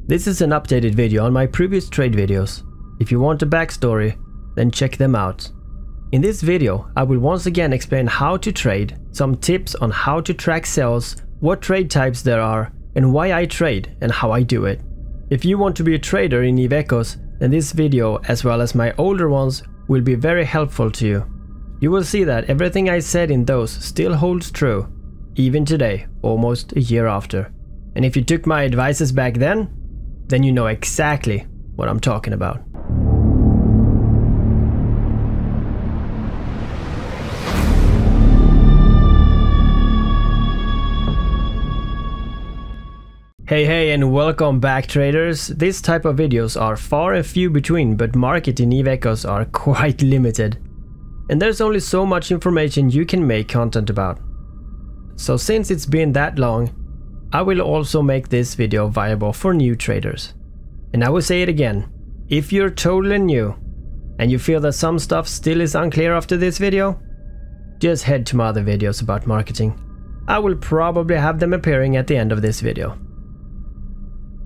This is an updated video on my previous trade videos. If you want a backstory, then check them out. In this video, I will once again explain how to trade, some tips on how to track sells, what trade types there are, and why I trade and how I do it. If you want to be a trader in EVE Echoes, then this video, as well as my older ones, will be very helpful to you. You will see that everything I said in those still holds true, even today, almost a year after. And if you took my advices back then you know exactly what I'm talking about. Hey and welcome back, traders. This type of videos are far and few between, but market in EVE Echoes are quite limited. And there's only so much information you can make content about. So since it's been that long, I will also make this video viable for new traders. And I will say it again, if you're totally new and you feel that some stuff still is unclear after this video, just head to my other videos about marketing. I will probably have them appearing at the end of this video.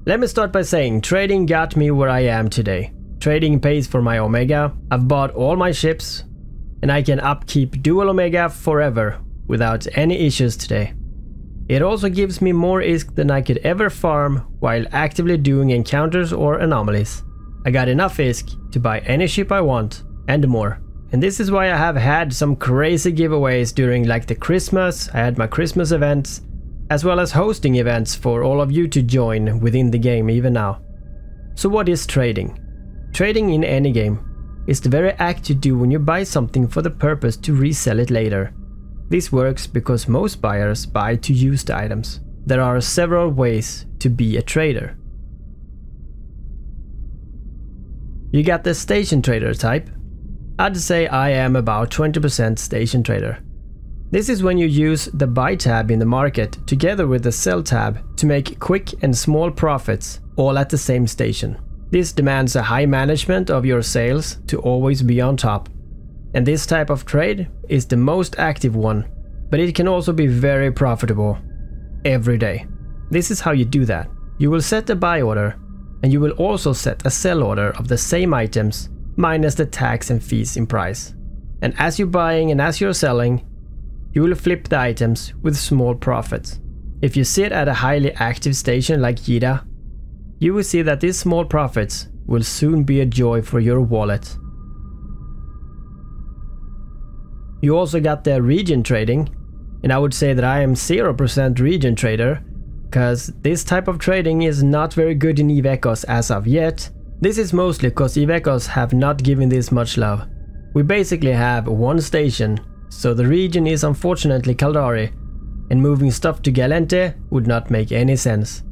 Let me start by saying trading got me where I am today. Trading pays for my Omega, I've bought all my ships, and I can upkeep dual Omega forever without any issues today. It also gives me more ISK than I could ever farm while actively doing encounters or anomalies. I got enough ISK to buy any ship I want and more. And this is why I have had some crazy giveaways during like the Christmas, I had my Christmas events, as well as hosting events for all of you to join within the game even now. So what is trading? Trading in any game is the very act you do when you buy something for the purpose to resell it later. This works because most buyers buy to use the items. There are several ways to be a trader. You got the station trader type. I'd say I am about 20% station trader. This is when you use the buy tab in the market together with the sell tab to make quick and small profits all at the same station. This demands a high management of your sales to always be on top. And this type of trade is the most active one, but it can also be very profitable every day. This is how you do that. You will set a buy order and you will also set a sell order of the same items minus the tax and fees in price. And as you're buying and as you're selling, you will flip the items with small profits. If you sit at a highly active station like Yida, you will see that these small profits will soon be a joy for your wallet. You also got the region trading, and I would say that I am 0% region trader, because this type of trading is not very good in EVE Echoes as of yet. This is mostly because EVE Echoes have not given this much love. We basically have one station, so the region is unfortunately Caldari, and moving stuff to Galente would not make any sense.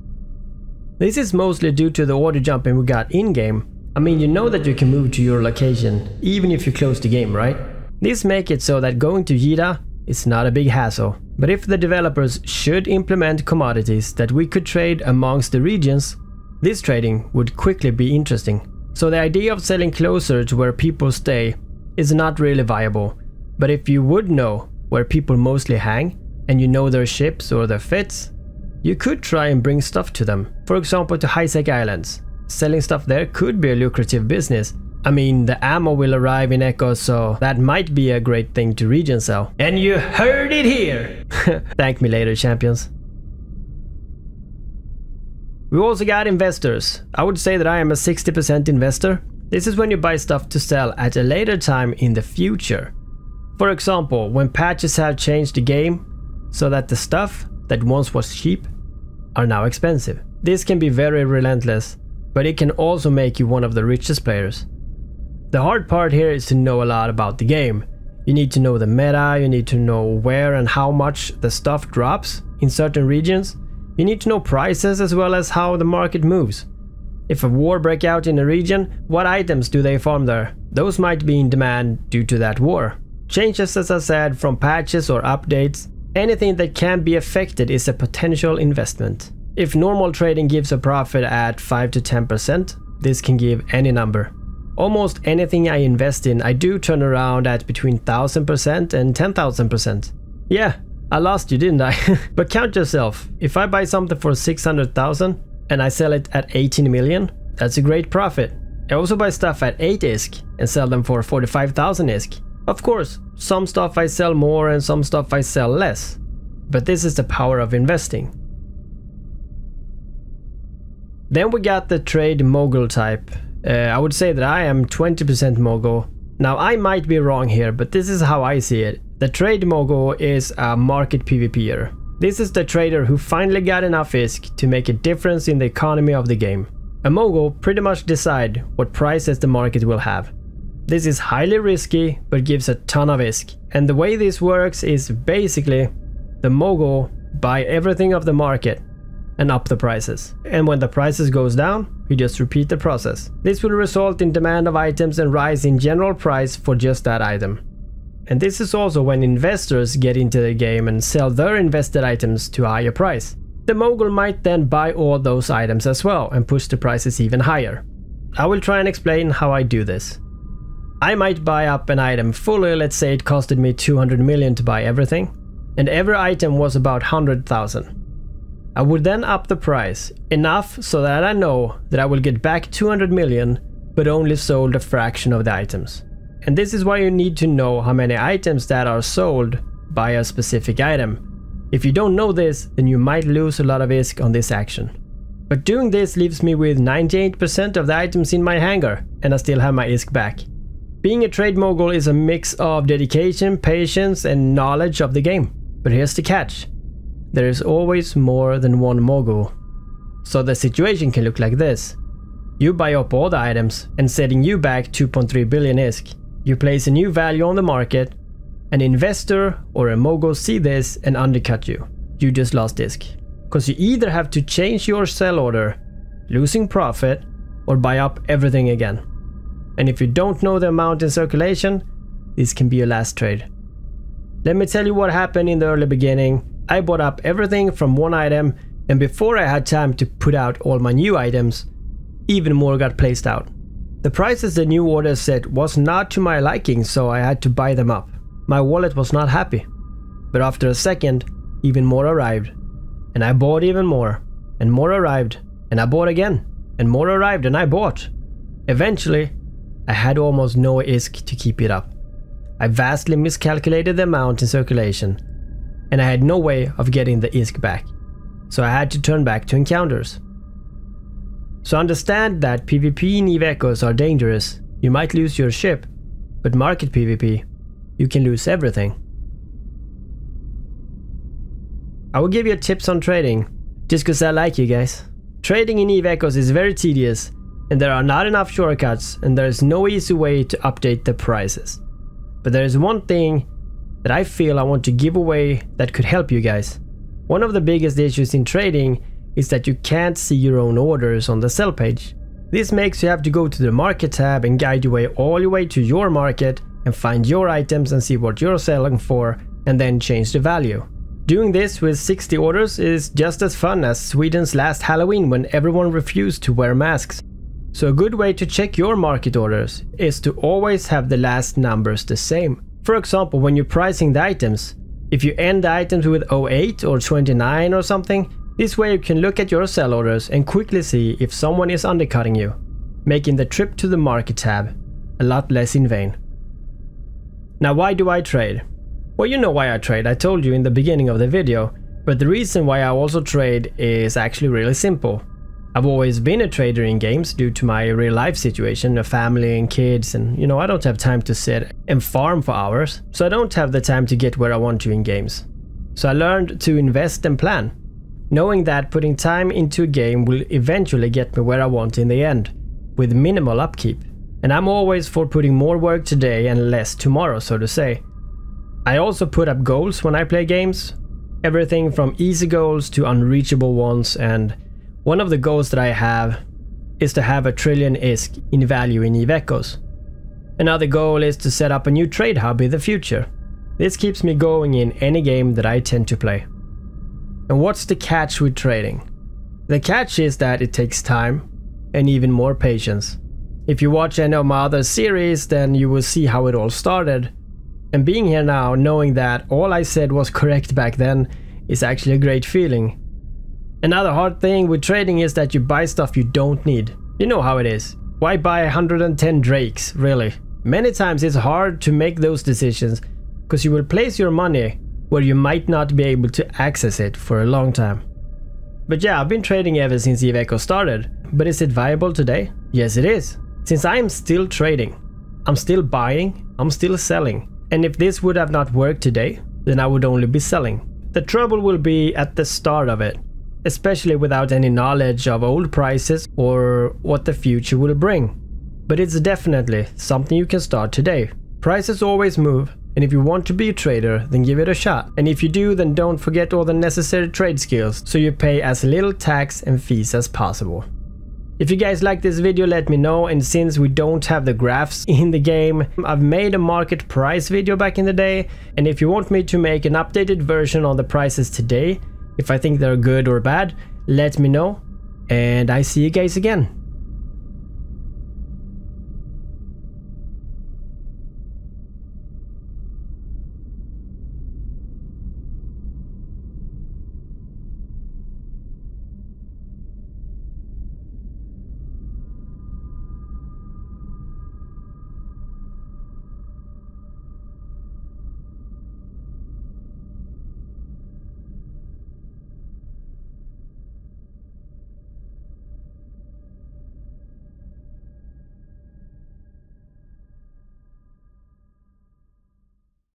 This is mostly due to the order jumping we got in-game. I mean, you know that you can move to your location, even if you close the game, right? This makes it so that going to Yida is not a big hassle. But if the developers should implement commodities that we could trade amongst the regions, this trading would quickly be interesting. So the idea of selling closer to where people stay is not really viable. But if you would know where people mostly hang, and you know their ships or their fits, you could try and bring stuff to them. For example, to High-Sec Islands. Selling stuff there could be a lucrative business. I mean, the ammo will arrive in Echoes, so that might be a great thing to region sell. And you heard it here! Thank me later, champions. We also got investors. I would say that I am a 60% investor. This is when you buy stuff to sell at a later time in the future. For example, when patches have changed the game so that the stuff that once was cheap are now expensive. This can be very relentless, but it can also make you one of the richest players. The hard part here is to know a lot about the game. You need to know the meta, you need to know where and how much the stuff drops in certain regions. You need to know prices as well as how the market moves. If a war breaks out in a region, what items do they farm there? Those might be in demand due to that war. Changes, as I said, from patches or updates, anything that can be affected is a potential investment. If normal trading gives a profit at 5 to 10%, this can give any number. Almost anything I invest in, I do turn around at between 1000% and 10,000%. Yeah, I lost you, didn't I? But count yourself. If I buy something for 600,000, and I sell it at 18 million, that's a great profit. I also buy stuff at 8 ISK and sell them for 45,000 ISK. Of course, some stuff I sell more and some stuff I sell less. But this is the power of investing. Then we got the trade mogul type. I would say that I am 20% mogul. Now I might be wrong here, but this is how I see it. The trade mogul is a market PvPer. This is the trader who finally got enough ISK to make a difference in the economy of the game. A mogul pretty much decide what prices the market will have. This is highly risky, but gives a ton of ISK. And the way this works is basically the mogul buy everything of the market and up the prices. And when the prices goes down, you just repeat the process. This will result in demand of items and rise in general price for just that item. And this is also when investors get into the game and sell their invested items to a higher price. The mogul might then buy all those items as well and push the prices even higher. I will try and explain how I do this. I might buy up an item fully, let's say it costed me 200 million to buy everything, and every item was about 100,000. I would then up the price enough so that I know that I will get back 200 million, but only sold a fraction of the items. And this is why you need to know how many items that are sold by a specific item. If you don't know this, then you might lose a lot of ISK on this action. But doing this leaves me with 98% of the items in my hangar, and I still have my ISK back. Being a trade mogul is a mix of dedication, patience, and knowledge of the game. But here's the catch. There is always more than one mogul. So the situation can look like this. You buy up all the items and setting you back 2.3 billion ISK. You place a new value on the market. An investor or a mogul see this and undercut you. You just lost ISK. Because you either have to change your sell order, losing profit, or buy up everything again. And if you don't know the amount in circulation, this can be your last trade. Let me tell you what happened in the early beginning. I bought up everything from one item, and before I had time to put out all my new items, even more got placed out. The prices the new order set was not to my liking, so I had to buy them up. My wallet was not happy. But after a second, even more arrived. And I bought even more, and more arrived, and I bought again, and more arrived and I bought. Eventually, I had almost no ISK to keep it up. I vastly miscalculated the amount in circulation, and I had no way of getting the ISK back, so I had to turn back to encounters. So understand that PvP in EVE Echoes are dangerous. You might lose your ship, but market PvP, you can lose everything. I will give you tips on trading, just cause I like you guys. Trading in EVE Echoes is very tedious, and there are not enough shortcuts, and there is no easy way to update the prices. But there is one thing that I feel I want to give away that could help you guys. One of the biggest issues in trading is that you can't see your own orders on the sell page. This makes you have to go to the market tab and guide your way all the way to your market and find your items and see what you're selling for and then change the value. Doing this with 60 orders is just as fun as Sweden's last Halloween when everyone refused to wear masks. So a good way to check your market orders is to always have the last numbers the same. For example, when you're pricing the items, if you end the items with 08 or 29 or something, this way you can look at your sell orders and quickly see if someone is undercutting you, making the trip to the market tab a lot less in vain. Now, why do I trade? Well, you know why I trade, I told you in the beginning of the video, but the reason why I also trade is actually really simple. I've always been a trader in games due to my real life situation, a family and kids, and you know, I don't have time to sit and farm for hours, so I don't have the time to get where I want to in games. So I learned to invest and plan, knowing that putting time into a game will eventually get me where I want in the end, with minimal upkeep. And I'm always for putting more work today and less tomorrow, so to say. I also put up goals when I play games, everything from easy goals to unreachable ones, and one of the goals that I have is to have 1 trillion ISK in value in EVE Echoes. Another goal is to set up a new trade hub in the future. This keeps me going in any game that I tend to play. And what's the catch with trading? The catch is that it takes time and even more patience. If you watch any of my other series, then you will see how it all started. And being here now, knowing that all I said was correct back then, is actually a great feeling. Another hard thing with trading is that you buy stuff you don't need. You know how it is. Why buy 110 drakes, really? Many times it's hard to make those decisions because you will place your money where you might not be able to access it for a long time. But yeah, I've been trading ever since Iveco started. But is it viable today? Yes, it is. Since I am still trading, I'm still buying, I'm still selling. And if this would have not worked today, then I would only be selling. The trouble will be at the start of it, especially without any knowledge of old prices or what the future will bring. But it's definitely something you can start today. Prices always move, and if you want to be a trader, then give it a shot. And if you do, then don't forget all the necessary trade skills, so you pay as little tax and fees as possible. If you guys like this video, let me know, and since we don't have the graphs in the game, I've made a market price video back in the day, and if you want me to make an updated version on the prices today, if I think they're good or bad, let me know, and I see you guys again.